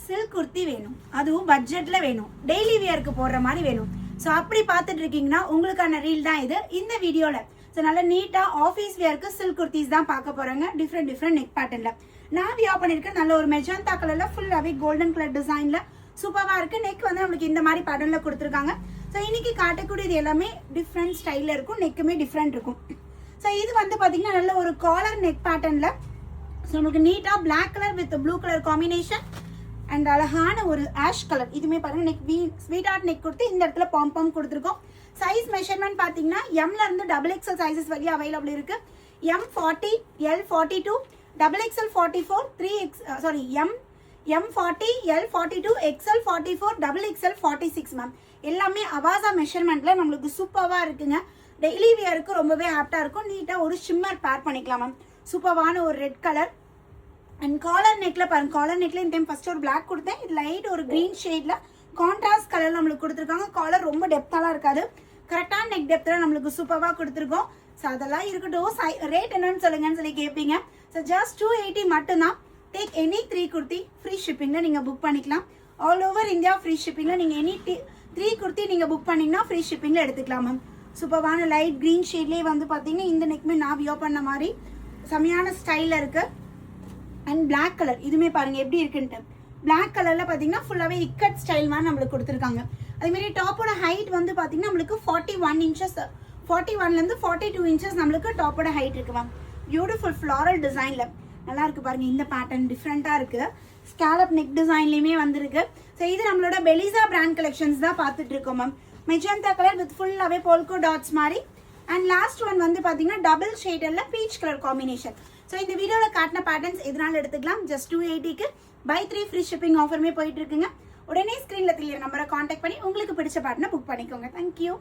Silk kurti வேணும், அதுவும் பட்ஜெட்ல வேணும், டெய்லி வியருக்கு போடுற மாதிரி வேணும். ஸோ அப்படி பார்த்துட்டு இருக்கீங்கன்னா உங்களுக்கான ரீல் தான் இது இந்த வீடியோல. ஸோ நல்ல நீட்டாக ஆஃபீஸ் வியருக்கு சில்க் குர்த்திஸ் தான் பார்க்க போறாங்க. டிஃப்ரெண்ட் நெக் பேட்டர்ல நான் வியர் பண்ணியிருக்கேன். நல்ல ஒரு மெஜந்தா கலர்ல ஃபுல்லாகவே கோல்டன் கலர் டிசைன்ல சூப்பராக இருக்கு. நெக் வந்து நம்மளுக்கு இந்த மாதிரி பேட்டர்ல கொடுத்துருக்காங்க. ஸோ இன்னைக்கு காட்டக்கூடியது எல்லாமே டிஃப்ரெண்ட் ஸ்டைலில் இருக்கும், நெக்குமே டிஃப்ரெண்ட் இருக்கும். ஸோ இது வந்து பார்த்தீங்கன்னா நல்ல ஒரு காலர் நெக் பேட்டர்ல. ஸோ நமக்கு நீட்டாக black colour with blue colour combination and அழகான ஒரு ஆஷ் கலர். இதுவுமே பாருங்க நெக் ஸ்வீட் ஆர்ட் நெக் கொடுத்து இந்த இடத்துல பாம் கொடுத்துருக்கோம். சைஸ் மெஷர்மெண்ட் பார்த்தீங்கன்னா எம்ல இருந்து XXL சைஸஸ் வரையும் அவைலபிள் இருக்கு. M40, L42, XXL 44, 3X sorry M40, L42, XL 44, XXL 46 ma'am. எல்லாமே அவாசா மெஷர்மெண்ட்ல நம்மளுக்கு சூப்பராக இருக்குங்க. டெய்லி வியருக்கு ரொம்பவே ஆப்டா இருக்கும். நீட்டாக ஒரு ஷிம்மர் பேர் பண்ணிக்கலாம் மேம். சூப்பரான ஒரு ரெட் கலர் அண்ட் காலர் நெக்ல பாருங்க. காலர் நெக்ல இந்த டைம் ஃபர்ஸ்ட் ஒரு பிளாக் கொடுத்தேன். இது லைட் ஒரு கிரீன் ஷேட்ல கான்ட்ராஸ்ட் கலர் நம்மளுக்கு கொடுத்துருக்காங்க. காலர் ரொம்ப டெப்த்தாலாம் இருக்காது, கரெக்டான நெக் டெப்த்ல நம்மளுக்கு சூப்பராக கொடுத்துருக்கோம். ஸோ அதெல்லாம் இருக்கட்டும், ரேட் என்னன்னு சொல்லுங்கன்னு சொல்லி கேட்பீங்க. ஸோ ஜஸ்ட் 280 மட்டும்தான். டேக் எனி 3 குர்த்தி ஃப்ரீ ஷிப்பிங்ல நீங்க புக் பண்ணிக்கலாம். ஆல் ஓவர் இந்தியா ஃப்ரீ ஷிப்பிங்ல நீங்க எனி 3 குர்த்தி நீங்க புக் பண்ணீங்கன்னா ஃப்ரீ ஷிப்பிங்ல எடுத்துக்கலாம் மேம். சூப்பரான லைட் கிரீன் ஷேட்லேயே வந்து பார்த்தீங்கன்னா இந்த நெக்மே நான் வியர் பண்ண மாதிரி செமையான ஸ்டைலில் இருக்கு. அண்ட் பிளாக் கலர் இதுவுமே பாருங்க எப்படி இருக்குன்ட்டு. பிளாக் கலர்ல பார்த்தீங்கன்னா ஃபுல்லாகவே இக்கட் ஸ்டைல் மாதிரி நம்மளுக்கு கொடுத்துருக்காங்க. அதேமாதிரி டாப்போட ஹைட் வந்து பார்த்தீங்கன்னா நம்மளுக்கு 41 இன்ச்சஸ், 41லேருந்து 42 இன்ச்சஸ் நம்மளுக்கு டாப்போட ஹைட் இருக்கு மேம். பியூட்டிஃபுல் ஃப்ளாரல் டிசைன்ல நல்லா இருக்கு பாருங்க. இந்த பேட்டர்ன் டிஃப்ரெண்ட்டாக இருக்கு. ஸ்கேலப் நெக் டிசைன்லையுமே வந்திருக்கு. ஸோ இது நம்மளோட பெலிசா பிராண்ட் கலெக்ஷன்ஸ் தான் பார்த்துட்டு இருக்கோம் மேம். மெஜந்தா கலர் வித் ஃபுல்லாகவே போல்கோ டாட்ஸ் மாதிரி. அண்ட் லாஸ்ட் ஒன் வந்து பார்த்தீங்கன்னா டபுள் ஷேடல்ல பீச் கலர் காம்பினேஷன். ஸோ இந்த வீடியோவில் காட்டின பேட்டர்ன்ஸ் எதனால எடுத்துக்கலாம். ஜஸ்ட் 280க்கு பை 3 ஃப்ரீ ஷிப்பிங் ஆஃபருமே போயிட்டு இருக்குங்க. உடனே ஸ்க்ரீனில் தெரியற நம்பரை காண்டாக்ட் பண்ணி உங்களுக்கு பிடிச்ச பேட்டர்னை புக் பண்ணிக்கோங்க. தேங்க்யூ.